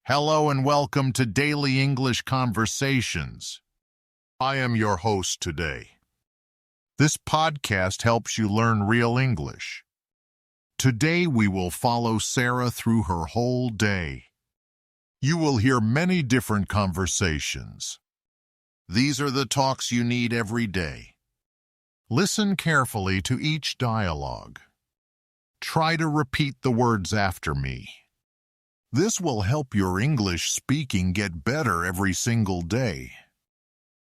Hello and welcome to Daily English Conversations. I am your host today. This podcast helps you learn real English. Today we will follow Sara through her whole day. You will hear many different conversations. These are the talks you need every day. Listen carefully to each dialogue. Try to repeat the words after me. This will help your English speaking get better every single day.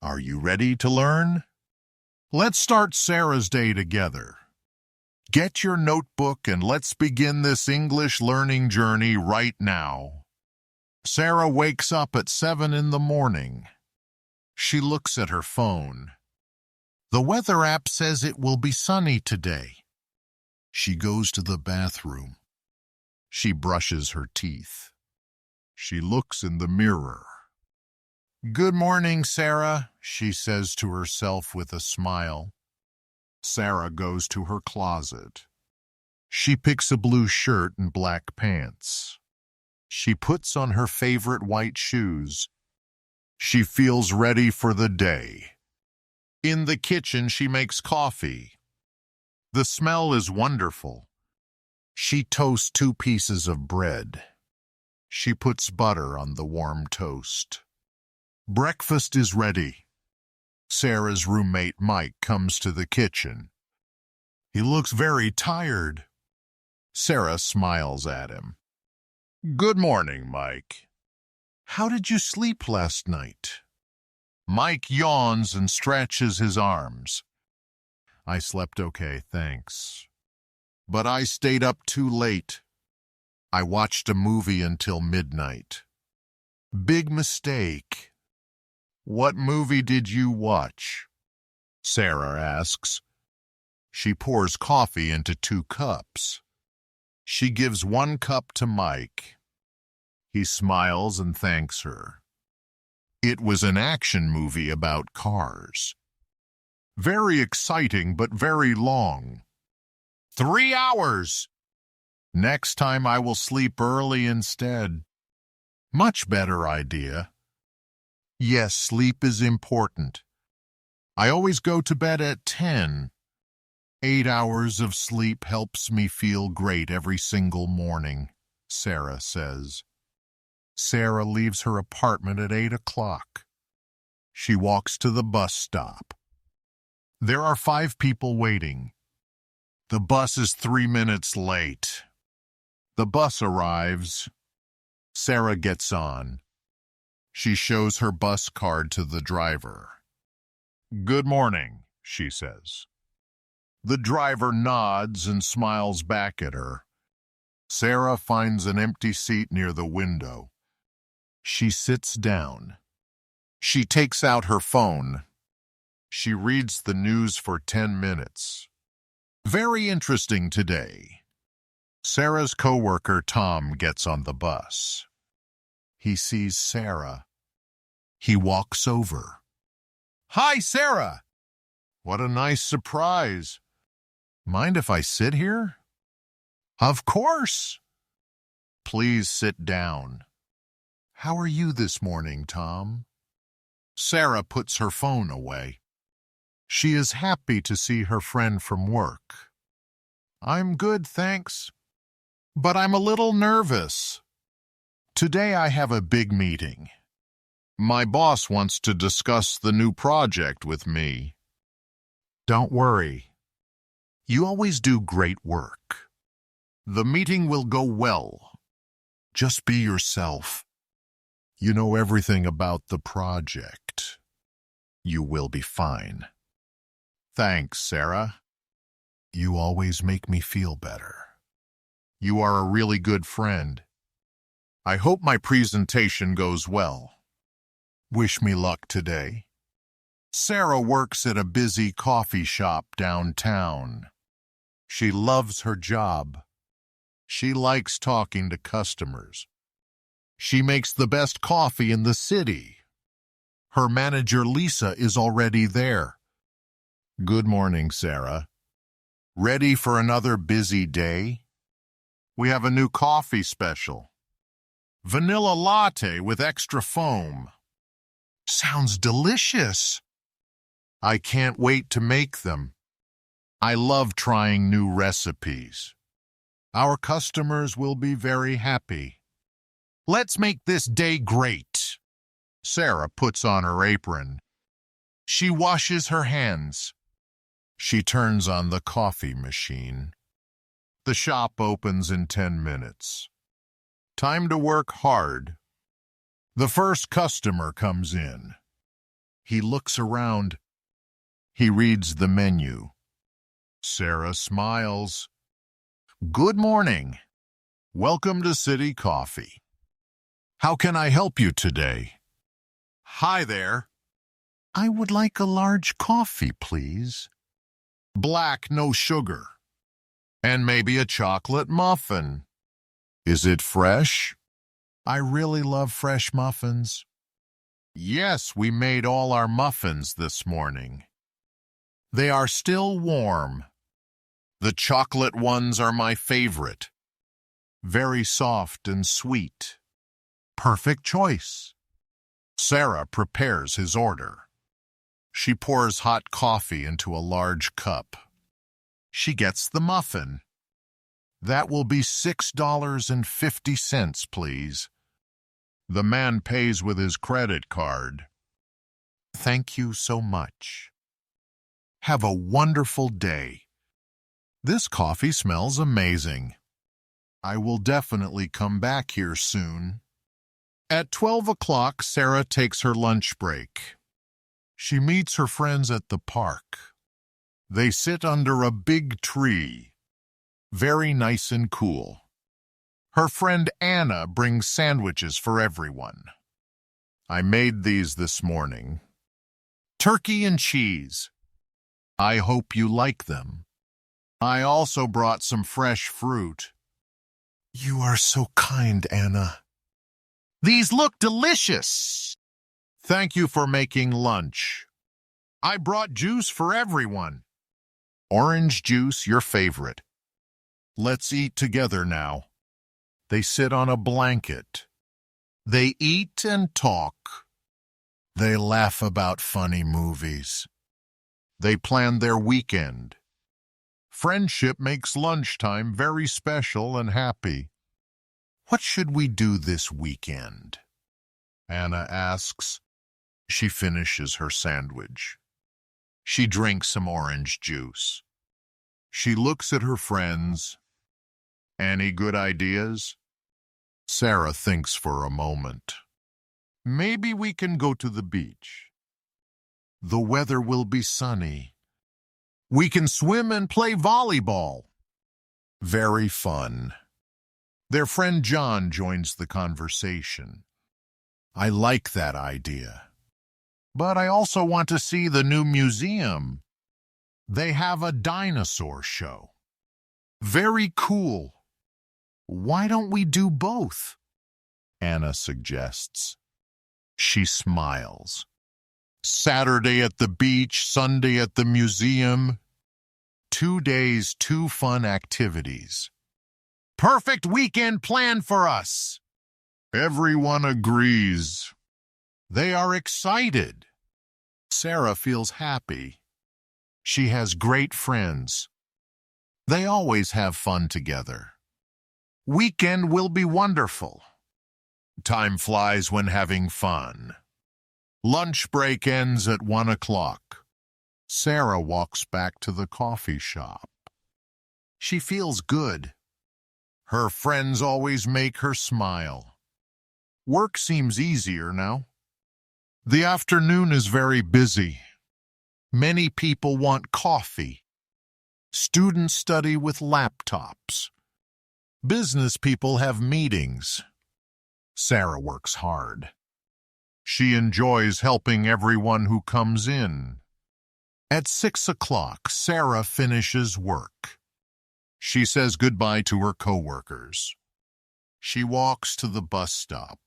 Are you ready to learn? Let's start Sara's day together. Get your notebook and let's begin this English learning journey right now. Sara wakes up at 7 in the morning. She looks at her phone. The weather app says it will be sunny today. She goes to the bathroom. She brushes her teeth. She looks in the mirror. Good morning, Sara, she says to herself with a smile. Sara goes to her closet. She picks a blue shirt and black pants. She puts on her favorite white shoes. She feels ready for the day. In the kitchen, she makes coffee. The smell is wonderful. She toasts 2 pieces of bread. She puts butter on the warm toast. Breakfast is ready. Sara's roommate Mike comes to the kitchen. He looks very tired. Sara smiles at him. Good morning, Mike. How did you sleep last night? Mike yawns and stretches his arms. I slept okay, thanks. But I stayed up too late. I watched a movie until midnight. Big mistake. What movie did you watch? Sara asks. She pours coffee into 2 cups. She gives 1 cup to Mike. He smiles and thanks her. It was an action movie about cars. Very exciting but very long. 3 hours! Next time I will sleep early instead. Much better idea. Yes, sleep is important. I always go to bed at 10. 8 hours of sleep helps me feel great every single morning, Sara says. Sara leaves her apartment at 8 o'clock. She walks to the bus stop. There are 5 people waiting. The bus is 3 minutes late. The bus arrives. Sara gets on. She shows her bus card to the driver. Good morning, she says. The driver nods and smiles back at her. Sara finds an empty seat near the window. She sits down. She takes out her phone. She reads the news for 10 minutes. Very interesting today. Sara's coworker Tom gets on the bus. He sees Sara. He walks over. Hi, Sara! What a nice surprise. Mind if I sit here? Of course. Please sit down. How are you this morning, Tom? Sara puts her phone away. She is happy to see her friend from work. I'm good, thanks. But I'm a little nervous. Today I have a big meeting. My boss wants to discuss the new project with me. Don't worry. You always do great work. The meeting will go well. Just be yourself. You know everything about the project. You will be fine. Thanks, Sara. You always make me feel better. You are a really good friend. I hope my presentation goes well. Wish me luck today. Sara works at a busy coffee shop downtown. She loves her job. She likes talking to customers. She makes the best coffee in the city. Her manager Lisa is already there. Good morning, Sara. Ready for another busy day? We have a new coffee special. Vanilla latte with extra foam. Sounds delicious. I can't wait to make them. I love trying new recipes. Our customers will be very happy. Let's make this day great. Sara puts on her apron. She washes her hands. She turns on the coffee machine. The shop opens in 10 minutes. Time to work hard. The first customer comes in. He looks around. He reads the menu. Sara smiles. Good morning. Welcome to City Coffee. How can I help you today? Hi there. I would like a large coffee, please. Black, no sugar. And maybe a chocolate muffin. Is it fresh? I really love fresh muffins. Yes, we made all our muffins this morning. They are still warm. The chocolate ones are my favorite. Very soft and sweet. Perfect choice. Sara prepares his order. She pours hot coffee into a large cup. She gets the muffin. That will be $6.50, please. The man pays with his credit card. Thank you so much. Have a wonderful day. This coffee smells amazing. I will definitely come back here soon. At 12 o'clock, Sara takes her lunch break. She meets her friends at the park. They sit under a big tree. Very nice and cool. Her friend Anna brings sandwiches for everyone. I made these this morning. Turkey and cheese. I hope you like them. I also brought some fresh fruit. You are so kind, Anna. These look delicious. Thank you for making lunch. I brought juice for everyone. Orange juice, your favorite. Let's eat together now. They sit on a blanket. They eat and talk. They laugh about funny movies. They plan their weekend. Friendship makes lunchtime very special and happy. What should we do this weekend? Anna asks. She finishes her sandwich. She drinks some orange juice. She looks at her friends. Any good ideas? Sara thinks for a moment. Maybe we can go to the beach. The weather will be sunny. We can swim and play volleyball. Very fun. Their friend John joins the conversation. I like that idea. But I also want to see the new museum. They have a dinosaur show. Very cool. Why don't we do both? Anna suggests. She smiles. Saturday at the beach, Sunday at the museum. 2 days, 2 fun activities. Perfect weekend plan for us. Everyone agrees. They are excited. Sara feels happy. She has great friends. They always have fun together. Weekend will be wonderful. Time flies when having fun. Lunch break ends at 1 o'clock. Sara walks back to the coffee shop. She feels good. Her friends always make her smile. Work seems easier now. The afternoon is very busy. Many people want coffee. Students study with laptops. Business people have meetings. Sara works hard. She enjoys helping everyone who comes in. At 6 o'clock, Sara finishes work. She says goodbye to her coworkers. She walks to the bus stop.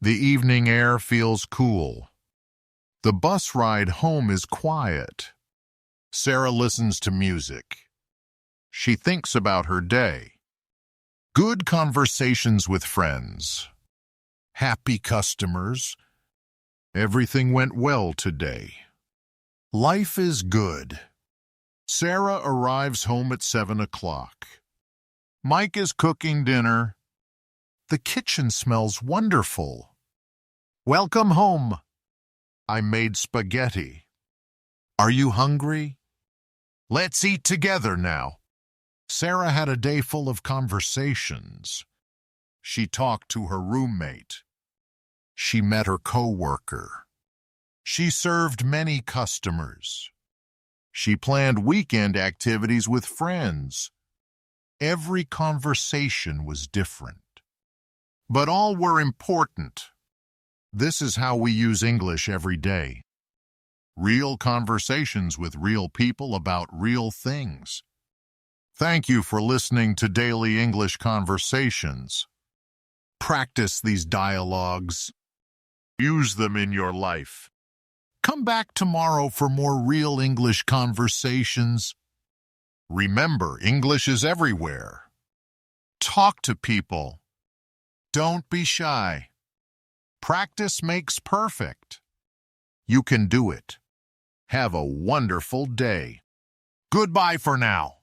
The evening air feels cool. The bus ride home is quiet. Sara listens to music. She thinks about her day. Good conversations with friends. Happy customers. Everything went well today. Life is good. Sara arrives home at 7 o'clock. Mike is cooking dinner. The kitchen smells wonderful. Welcome home. I made spaghetti. Are you hungry? Let's eat together now. Sara had a day full of conversations. She talked to her roommate. She met her coworker. She served many customers. She planned weekend activities with friends. Every conversation was different, but all were important. This is how we use English every day. Real conversations with real people about real things. Thank you for listening to Daily English Conversations. Practice these dialogues. Use them in your life. Come back tomorrow for more real English conversations. Remember, English is everywhere. Talk to people. Don't be shy. Practice makes perfect. You can do it. Have a wonderful day. Goodbye for now.